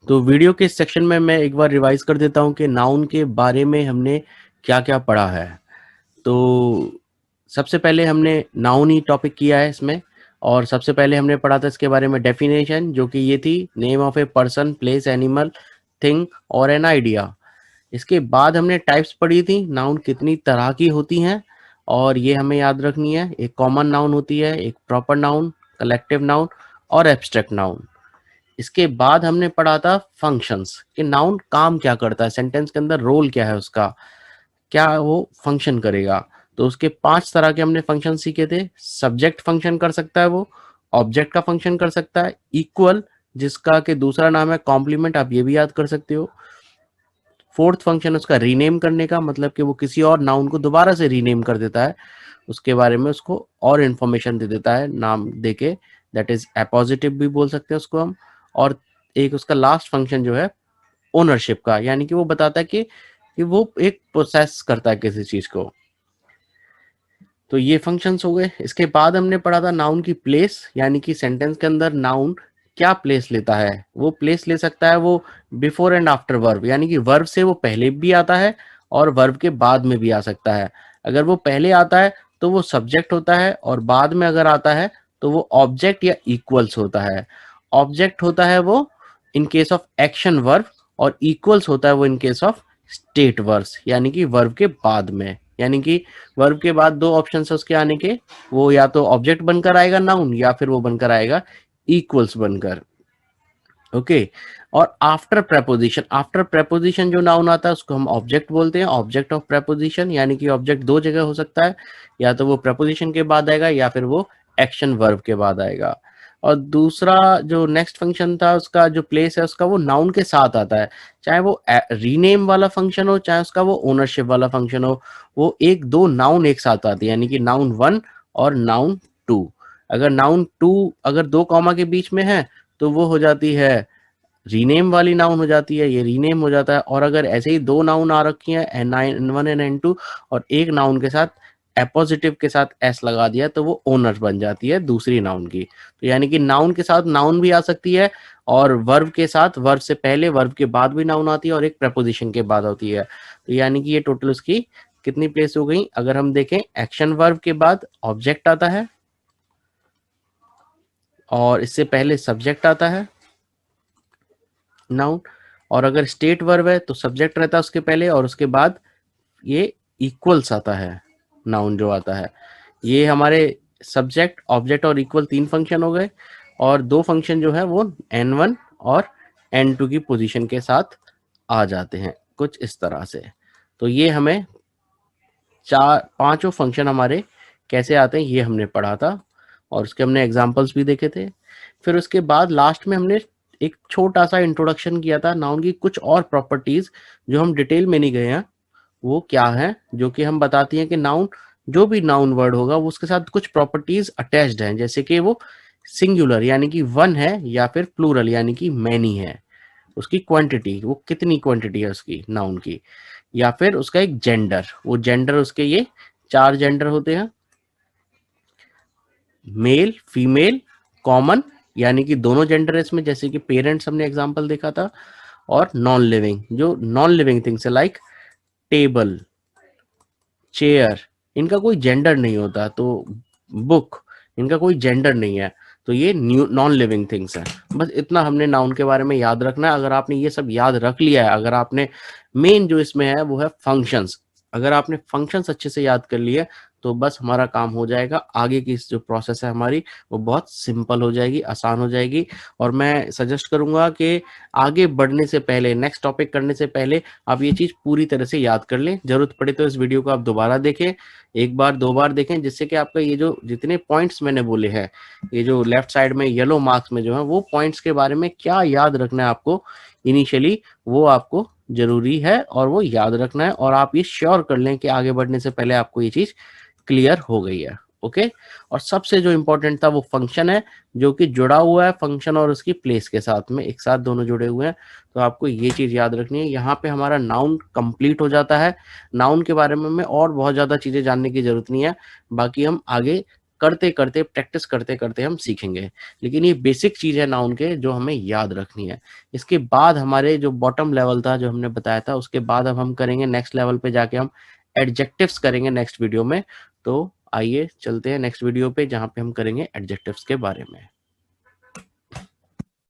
तो वीडियो के इस सेक्शन में मैं एक बार रिवाइज कर देता हूँ कि नाउन के बारे में हमने क्या-क्या पढ़ा है। तो सबसे पहले हमने नाउन ही टॉपिक किया है इसमें और सबसे पहले हमने पढ़ा था इसके बारे में डेफिनेशन जो कि ये थी name of a person, place, animal, thing और एन आइडिया। इसके बाद हमने टाइप्स पढ़ी थी, नाउन कितनी तरह की होती हैं और ये हमें याद रखनी है। एक कॉमन नाउन होती है, एक प्रॉपर नाउन, कलेक्टिव नाउन और एब्स्ट्रैक्ट नाउन। इसके बाद हमने पढ़ा था फंक्शंस कि नाउन काम क्या करता है, सेंटेंस के अंदर रोल क्या है उसका, क्या वो फंक्शन करेगा। तो उसके 5 तरह के हमने फंक्शन सीखे थे। सब्जेक्ट फंक्शन कर सकता है वो, ऑब्जेक्ट का फंक्शन कर सकता है, इक्वल जिसका कि दूसरा नाम है कॉम्प्लीमेंट, आप ये भी याद कर सकते हो। फोर्थ फंक्शन उसका रीनेम करने का, मतलब कि वो किसी और नाउन को दोबारा से रीनेम कर देता है, उसके बारे में उसको और इन्फॉर्मेशन दे देता है नाम देके, दैट इज एपोजिटिव भी बोल सकते हैं उसको हम। और एक उसका लास्ट फंक्शन जो है ओनरशिप का, यानी कि वो बताता है कि वो एक प्रोसेस करता है किसी चीज को। तो ये फंक्शंस हो गए। इसके बाद हमने पढ़ा था नाउन की प्लेस, यानी कि सेंटेंस के अंदर नाउन क्या प्लेस लेता है। वो प्लेस ले सकता है वो बिफोर एंड आफ्टर वर्ब, यानी कि वर्ब से वो पहले भी आता है और वर्ब के बाद में भी आ सकता है। अगर वो पहले आता है तो वो सब्जेक्ट होता है और बाद में अगर आता है तो वो ऑब्जेक्ट या इक्वल्स होता है। ऑब्जेक्ट होता है वो in case of action verb और इक्वल्स होता है वो in case of state verbs, यानी कि वर्ब के बाद में। यानी कि वर्ब के बाद दो ऑप्शन है उसके आने के, वो या तो ऑब्जेक्ट बनकर आएगा नाउन या फिर वो बनकर आएगा इक्वल्स बनकर। ओके। और आफ्टर प्रेपोजिशन, आफ्टर प्रेपोजिशन जो नाउन आता है उसको हम ऑब्जेक्ट बोलते हैं, ऑब्जेक्ट ऑफ प्रेपोजिशन, यानी कि ऑब्जेक्ट दो जगह हो सकता है, या तो वो प्रेपोजिशन के बाद आएगा या फिर वो एक्शन वर्ब के बाद आएगा। और दूसरा जो नेक्स्ट फंक्शन था उसका जो प्लेस है उसका, वो नाउन के साथ आता है, चाहे वो रीनेम वाला फंक्शन हो चाहे उसका वो ओनरशिप वाला फंक्शन हो। वो एक दो नाउन एक साथ आती है, यानी कि नाउन 1 और नाउन 2। अगर नाउन 2 अगर दो कॉमा के बीच में है तो वो हो जाती है रीनेम वाली नाउन हो जाती है, ये रीनेम हो जाता है। और अगर ऐसे ही दो नाउन आ रखी हैं N1 एंड N2 और एक नाउन के साथ एपोजिटिव के साथ एस लगा दिया तो वो ओनर बन जाती है दूसरी नाउन की। तो यानी कि नाउन के साथ नाउन भी आ सकती है और वर्ब के साथ वर्ब से पहले वर्ब के बाद भी नाउन आती है और एक प्रपोजिशन के बाद होती है। तो यानी कि ये टोटल उसकी कितनी प्लेस हो गई। अगर हम देखें एक्शन वर्ब के बाद ऑब्जेक्ट आता है और इससे पहले सब्जेक्ट आता है नाउन, और अगर स्टेट वर्ब है तो सब्जेक्ट रहता है उसके पहले और उसके बाद ये इक्वल्स आता है नाउन जो आता है। ये हमारे सब्जेक्ट ऑब्जेक्ट और इक्वल 3 फंक्शन हो गए और 2 फंक्शन जो है वो N1 और N2 की पोजीशन के साथ आ जाते हैं कुछ इस तरह से। तो ये हमें चार पांचों फंक्शन हमारे कैसे आते हैं ये हमने पढ़ा था और उसके हमने एग्जांपल्स भी देखे थे। फिर उसके बाद लास्ट में हमने एक छोटा सा इंट्रोडक्शन किया था नाउन की कुछ और प्रॉपर्टीज जो हम डिटेल में नहीं गए हैं, वो क्या है, जो कि हम बताती हैं कि नाउन जो भी नाउन वर्ड होगा वो उसके साथ कुछ प्रॉपर्टीज अटैच्ड हैं, जैसे कि वो सिंगुलर यानी कि वन है या फिर प्लूरल यानी कि मैनी है, उसकी क्वांटिटी वो कितनी क्वांटिटी है उसकी नाउन की, या फिर उसका एक जेंडर, वो जेंडर उसके ये 4 जेंडर होते हैं, मेल, फीमेल, कॉमन, यानी कि दोनों जेंडर इसमें, जैसे कि पेरेंट्स हमने एग्जांपल देखा था। और नॉन लिविंग, जो नॉन लिविंग थिंग्स है लाइक टेबल, चेयर, इनका कोई जेंडर नहीं होता। तो बुक, इनका कोई जेंडर नहीं है। तो ये न्यू नॉन लिविंग थिंग्स है। बस इतना हमने नाउन के बारे में याद रखना है। अगर आपने ये सब याद रख लिया है, अगर आपने मेन जो इसमें है वो है फंक्शंस, अगर आपने फंक्शंस अच्छे से याद कर लिए तो बस हमारा काम हो जाएगा। आगे की जो प्रोसेस है हमारी वो बहुत सिंपल हो जाएगी, आसान हो जाएगी। और मैं सजेस्ट करूंगा कि आगे बढ़ने से पहले, नेक्स्ट टॉपिक करने से पहले आप ये चीज पूरी तरह से याद कर लें। जरूरत पड़े तो इस वीडियो को आप दोबारा देखें, एक बार दो बार देखें, जिससे कि आपका ये जो जितने पॉइंट्स मैंने बोले हैं, ये जो लेफ्ट साइड में येलो मार्क्स में जो है वो पॉइंट्स के बारे में क्या याद रखना है आपको इनिशियली, वो आपको जरूरी है और वो याद रखना है। और आप ये श्योर कर लें कि आगे बढ़ने से पहले आपको ये चीज क्लियर हो गई है। ओके। और सबसे जो इंपॉर्टेंट था वो फंक्शन है, जो कि जुड़ा हुआ है फंक्शन और उसकी प्लेस के साथ में, एक साथ दोनों जुड़े हुए हैं। तो आपको ये चीज याद रखनी है। यहाँ पे हमारा नाउन कंप्लीट हो जाता है। नाउन के बारे में और बहुत ज्यादा चीजें जानने की जरूरत नहीं है, बाकी हम आगे करते-करते, प्रैक्टिस करते-करते हम सीखेंगे। लेकिन ये बेसिक चीज़ है नाउन के जो हमें याद रखनी है। इसके बाद हमारे जो बॉटम लेवल था जो हमने बताया था उसके बाद अब हम करेंगे नेक्स्ट लेवल पे जाके हम एडजेक्टिव्स करेंगे नेक्स्ट वीडियो में। तो आइए चलते हैं नेक्स्ट वीडियो पे जहाँ पे हम करेंगे एडजेक्टिव्स के बारे में।